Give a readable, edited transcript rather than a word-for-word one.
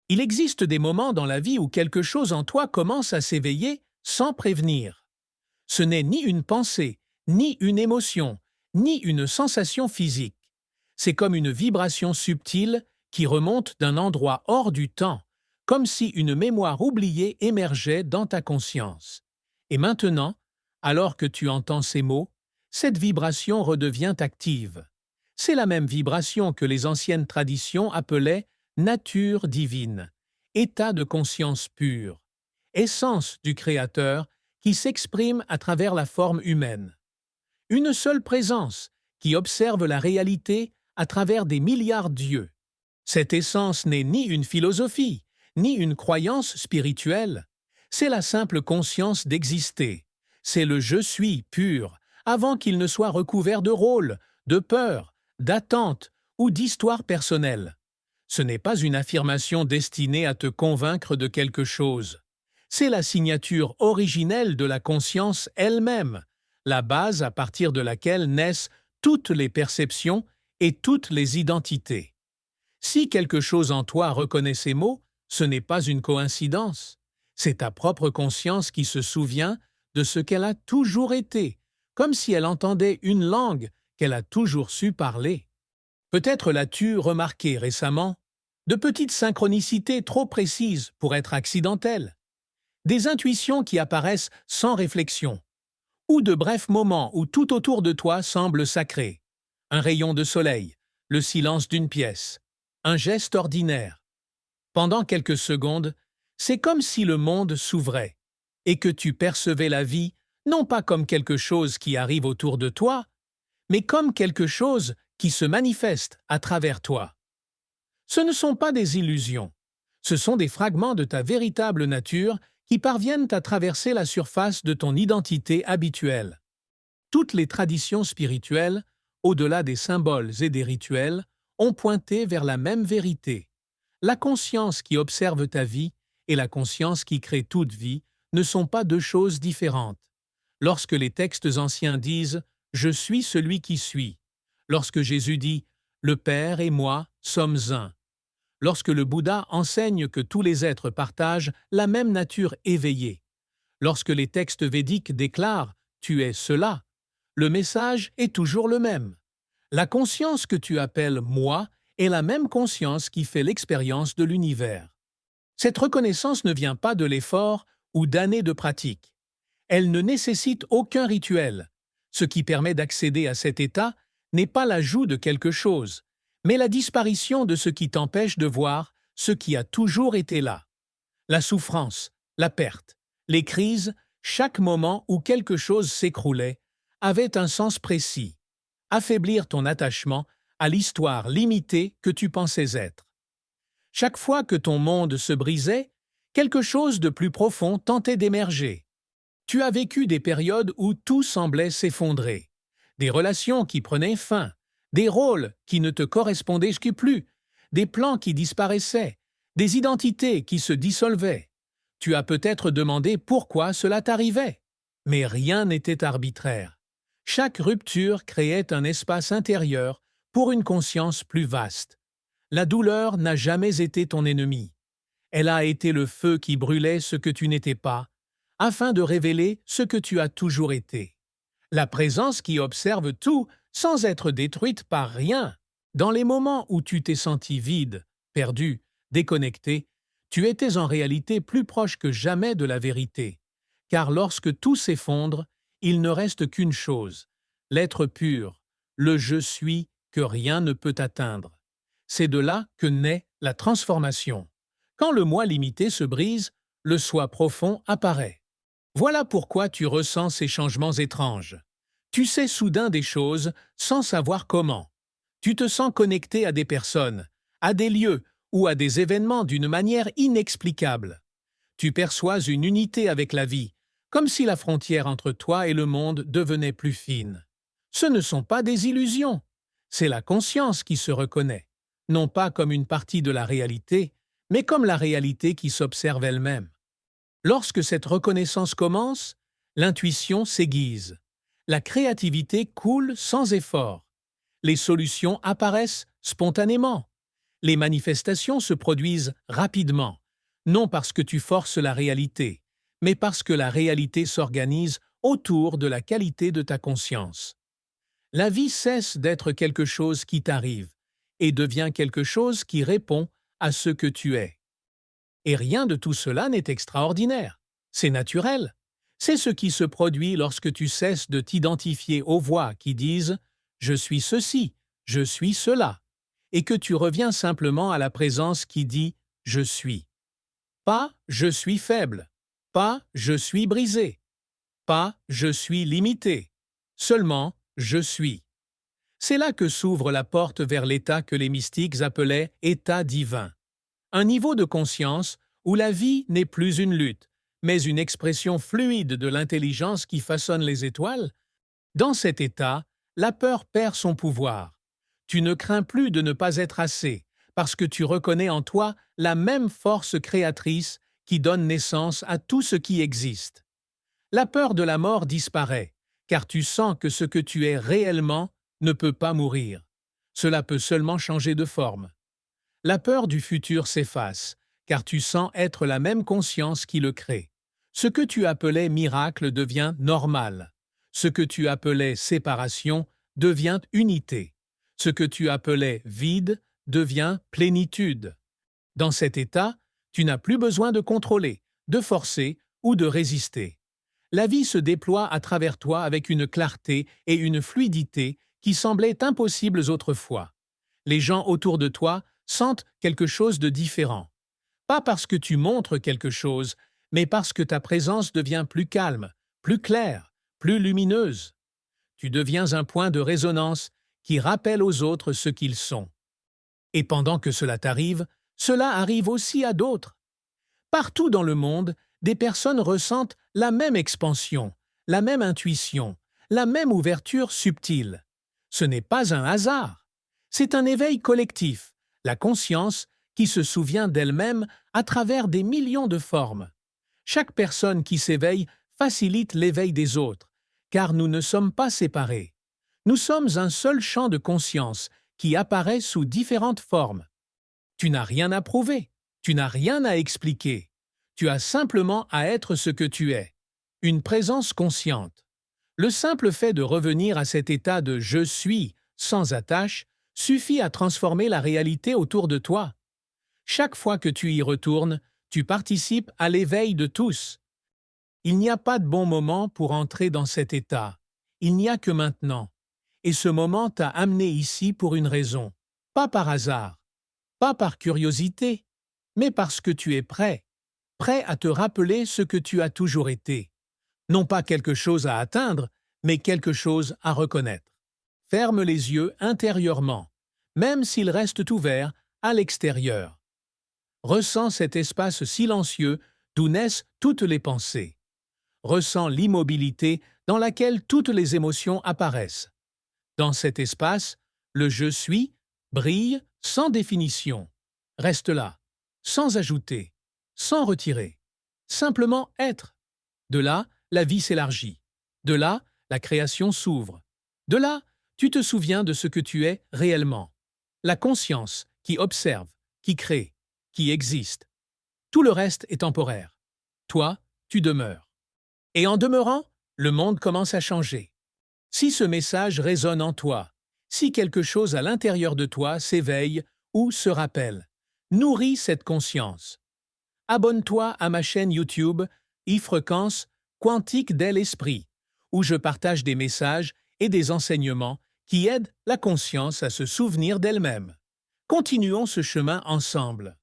Il existe des moments dans la vie où quelque chose en toi commence à s'éveiller sans prévenir. Ce n'est ni une pensée, ni une émotion, ni une sensation physique. C'est comme une vibration subtile qui remonte d'un endroit hors du temps, comme si une mémoire oubliée émergeait dans ta conscience. Et maintenant, alors que tu entends ces mots, cette vibration redevient active. C'est la même vibration que les anciennes traditions appelaient nature divine, état de conscience pure, essence du Créateur qui s'exprime à travers la forme humaine. Une seule présence qui observe la réalité à travers des milliards d'yeux. Cette essence n'est ni une philosophie, ni une croyance spirituelle. C'est la simple conscience d'exister. C'est le je suis pur, avant qu'il ne soit recouvert de rôle, de peur, d'attente ou d'histoire personnelle. Ce n'est pas une affirmation destinée à te convaincre de quelque chose. C'est la signature originelle de la conscience elle-même, la base à partir de laquelle naissent toutes les perceptions et toutes les identités. Si quelque chose en toi reconnaît ces mots, ce n'est pas une coïncidence. C'est ta propre conscience qui se souvient de ce qu'elle a toujours été, comme si elle entendait une langue qu'elle a toujours su parler. Peut-être l'as-tu remarqué récemment, de petites synchronicités trop précises pour être accidentelles, des intuitions qui apparaissent sans réflexion, ou de brefs moments où tout autour de toi semble sacré. Un rayon de soleil, le silence d'une pièce, un geste ordinaire. Pendant quelques secondes, c'est comme si le monde s'ouvrait et que tu percevais la vie non pas comme quelque chose qui arrive autour de toi, mais comme quelque chose qui se manifeste à travers toi. Ce ne sont pas des illusions, ce sont des fragments de ta véritable nature qui parviennent à traverser la surface de ton identité habituelle. Toutes les traditions spirituelles, au-delà des symboles et des rituels, ont pointé vers la même vérité. La conscience qui observe ta vie et la conscience qui crée toute vie ne sont pas deux choses différentes. Lorsque les textes anciens disent « Je suis celui qui suis », lorsque Jésus dit « Le Père et moi sommes un », lorsque le Bouddha enseigne que tous les êtres partagent la même nature éveillée, lorsque les textes védiques déclarent « Tu es cela », le message est toujours le même. La conscience que tu appelles « moi » est la même conscience qui fait l'expérience de l'univers. Cette reconnaissance ne vient pas de l'effort ou d'années de pratique. Elle ne nécessite aucun rituel. Ce qui permet d'accéder à cet état n'est pas l'ajout de quelque chose, mais la disparition de ce qui t'empêche de voir ce qui a toujours été là. La souffrance, la perte, les crises, chaque moment où quelque chose s'écroulait, avait un sens précis. Affaiblir ton attachement à l'histoire limitée que tu pensais être. Chaque fois que ton monde se brisait, quelque chose de plus profond tentait d'émerger. Tu as vécu des périodes où tout semblait s'effondrer, des relations qui prenaient fin, des rôles qui ne te correspondaient plus, des plans qui disparaissaient, des identités qui se dissolvaient. Tu as peut-être demandé pourquoi cela t'arrivait, mais rien n'était arbitraire. Chaque rupture créait un espace intérieur pour une conscience plus vaste. La douleur n'a jamais été ton ennemi. Elle a été le feu qui brûlait ce que tu n'étais pas, afin de révéler ce que tu as toujours été. La présence qui observe tout sans être détruite par rien. Dans les moments où tu t'es senti vide, perdu, déconnecté, tu étais en réalité plus proche que jamais de la vérité. Car lorsque tout s'effondre, il ne reste qu'une chose, l'être pur, le je suis que rien ne peut atteindre. C'est de là que naît la transformation. Quand le moi limité se brise, le soi profond apparaît. Voilà pourquoi tu ressens ces changements étranges. Tu sais soudain des choses sans savoir comment. Tu te sens connecté à des personnes, à des lieux ou à des événements d'une manière inexplicable. Tu perçois une unité avec la vie, comme si la frontière entre toi et le monde devenait plus fine. Ce ne sont pas des illusions, c'est la conscience qui se reconnaît, non pas comme une partie de la réalité, mais comme la réalité qui s'observe elle-même. Lorsque cette reconnaissance commence, l'intuition s'aiguise. La créativité coule sans effort. Les solutions apparaissent spontanément. Les manifestations se produisent rapidement, non parce que tu forces la réalité, mais parce que la réalité s'organise autour de la qualité de ta conscience. La vie cesse d'être quelque chose qui t'arrive et devient quelque chose qui répond à ce que tu es. Et rien de tout cela n'est extraordinaire. C'est naturel. C'est ce qui se produit lorsque tu cesses de t'identifier aux voix qui disent « je suis ceci, je suis cela » et que tu reviens simplement à la présence qui dit « je suis ». Pas « je suis faible », pas « je suis brisé », pas « je suis limité », seulement « je suis ». C'est là que s'ouvre la porte vers l'état que les mystiques appelaient « état divin ». Un niveau de conscience où la vie n'est plus une lutte, mais une expression fluide de l'intelligence qui façonne les étoiles. Dans cet état, la peur perd son pouvoir. Tu ne crains plus de ne pas être assez, parce que tu reconnais en toi la même force créatrice qui donne naissance à tout ce qui existe. La peur de la mort disparaît, car tu sens que ce que tu es réellement ne peut pas mourir. Cela peut seulement changer de forme. La peur du futur s'efface, car tu sens être la même conscience qui le crée. Ce que tu appelais miracle devient normal. Ce que tu appelais séparation devient unité. Ce que tu appelais vide devient plénitude. Dans cet état, tu n'as plus besoin de contrôler, de forcer ou de résister. La vie se déploie à travers toi avec une clarté et une fluidité qui semblaient impossibles autrefois. Les gens autour de toi sentent quelque chose de différent. Pas parce que tu montres quelque chose, mais parce que ta présence devient plus calme, plus claire, plus lumineuse. Tu deviens un point de résonance qui rappelle aux autres ce qu'ils sont. Et pendant que cela t'arrive, cela arrive aussi à d'autres. Partout dans le monde, des personnes ressentent la même expansion, la même intuition, la même ouverture subtile. Ce n'est pas un hasard. C'est un éveil collectif, la conscience qui se souvient d'elle-même à travers des millions de formes. Chaque personne qui s'éveille facilite l'éveil des autres, car nous ne sommes pas séparés. Nous sommes un seul champ de conscience qui apparaît sous différentes formes. Tu n'as rien à prouver, tu n'as rien à expliquer. Tu as simplement à être ce que tu es, une présence consciente. Le simple fait de revenir à cet état de « je suis » sans attache suffit à transformer la réalité autour de toi. Chaque fois que tu y retournes, tu participes à l'éveil de tous. Il n'y a pas de bon moment pour entrer dans cet état. Il n'y a que maintenant. Et ce moment t'a amené ici pour une raison, pas par hasard, pas par curiosité, mais parce que tu es prêt, prêt à te rappeler ce que tu as toujours été. Non pas quelque chose à atteindre, mais quelque chose à reconnaître. Ferme les yeux intérieurement, même s'ils restent ouverts à l'extérieur. Ressens cet espace silencieux d'où naissent toutes les pensées. Ressens l'immobilité dans laquelle toutes les émotions apparaissent. Dans cet espace, le « je suis » brille sans définition. Reste là, sans ajouter, sans retirer. Simplement être. De là, la vie s'élargit. De là, la création s'ouvre. De là, tu te souviens de ce que tu es réellement. La conscience qui observe, qui crée, qui existe. Tout le reste est temporaire. Toi, tu demeures. Et en demeurant, le monde commence à changer. Si ce message résonne en toi, si quelque chose à l'intérieur de toi s'éveille ou se rappelle, nourris cette conscience. Abonne-toi à ma chaîne YouTube e-fréquence quantique dès l'esprit, où je partage des messages et des enseignements qui aident la conscience à se souvenir d'elle-même. Continuons ce chemin ensemble.